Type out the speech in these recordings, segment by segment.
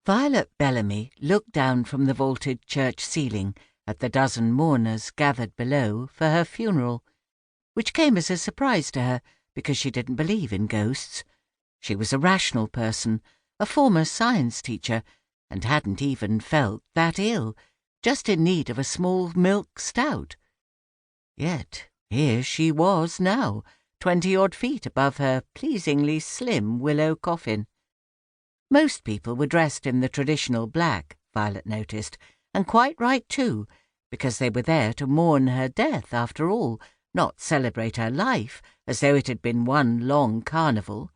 Violet Bellamy looked down from the vaulted church ceiling at the dozen mourners gathered below for her funeral, which came as a surprise to her because she didn't believe in ghosts. She was a rational person, a former science teacher, and hadn't even felt that ill, just in need of a small milk stout. Yet here she was now, 20-odd feet above her pleasingly slim willow coffin. Most people were dressed in the traditional black, Violet noticed, and quite right too, because they were there to mourn her death after all, not celebrate her life as though it had been one long carnival.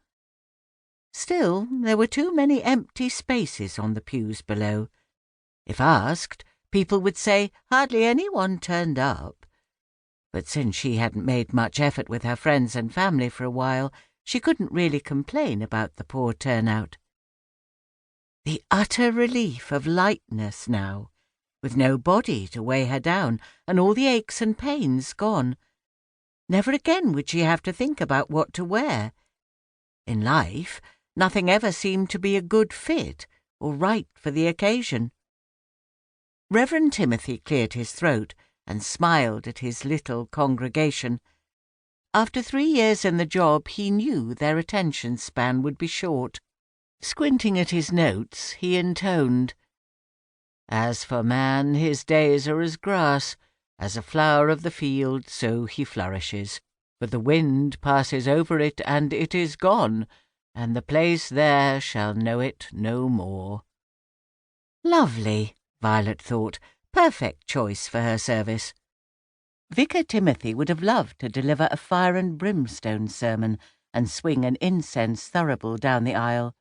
Still, there were too many empty spaces on the pews below. If asked, people would say hardly anyone turned up. But since she hadn't made much effort with her friends and family for a while, she couldn't really complain about the poor turnout. The utter relief of lightness now, with no body to weigh her down and all the aches and pains gone. Never again would she have to think about what to wear. In life, nothing ever seemed to be a good fit or right for the occasion. Reverend Timothy cleared his throat and smiled at his little congregation. After 3 years in the job, he knew their attention span would be short. Squinting at his notes, he intoned, "As for man, his days are as grass, as a flower of the field, so he flourishes. For the wind passes over it, and it is gone, and the place there shall know it no more." Lovely, Violet thought. Perfect choice for her service. Vicar Timothy would have loved to deliver a fire and brimstone sermon and swing an incense thurible down the aisle.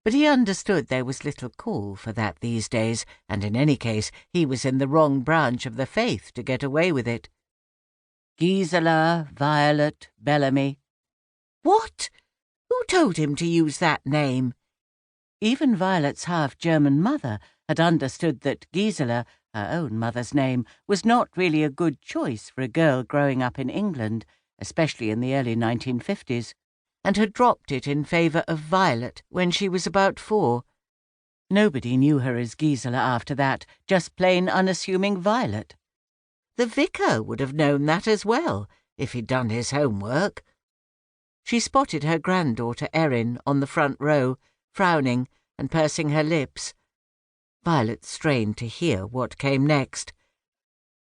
But he understood there was little call for that these days, and in any case he was in the wrong branch of the faith to get away with it. Gisela Violet Bellamy. What? Who told him to use that name? Even Violet's half-German mother had understood that Gisela, her own mother's name, was not really a good choice for a girl growing up in England, especially in the early 1950s. And had dropped it in favour of Violet when she was about 4. Nobody knew her as Gisela after that, just plain unassuming Violet. The vicar would have known that as well, if he'd done his homework. She spotted her granddaughter Erin on the front row, frowning and pursing her lips. Violet strained to hear what came next.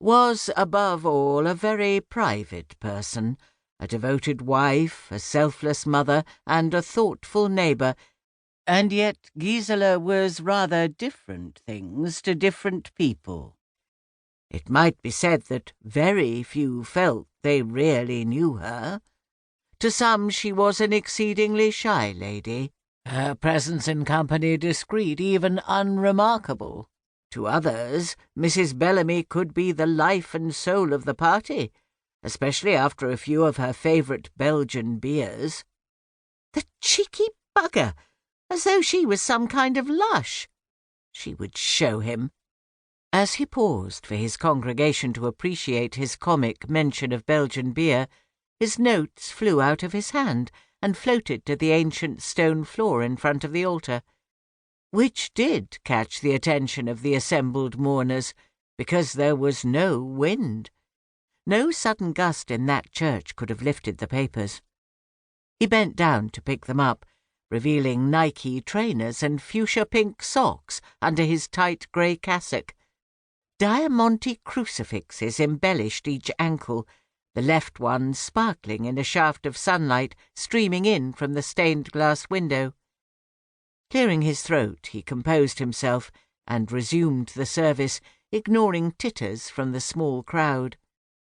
Was, above all, a very private person, a devoted wife, a selfless mother, and a thoughtful neighbour, and yet Gisela was rather different things to different people. It might be said that very few felt they really knew her. To some she was an exceedingly shy lady, her presence in company discreet, even unremarkable. To others, Mrs. Bellamy could be the life and soul of the party, especially after a few of her favourite Belgian beers. The cheeky bugger! As though she was some kind of lush. She would show him. As he paused for his congregation to appreciate his comic mention of Belgian beer, his notes flew out of his hand and floated to the ancient stone floor in front of the altar, which did catch the attention of the assembled mourners, because there was no wind. No sudden gust in that church could have lifted the papers. He bent down to pick them up, revealing Nike trainers and fuchsia-pink socks under his tight grey cassock. Diamante crucifixes embellished each ankle, the left one sparkling in a shaft of sunlight streaming in from the stained-glass window. Clearing his throat, he composed himself and resumed the service, ignoring titters from the small crowd.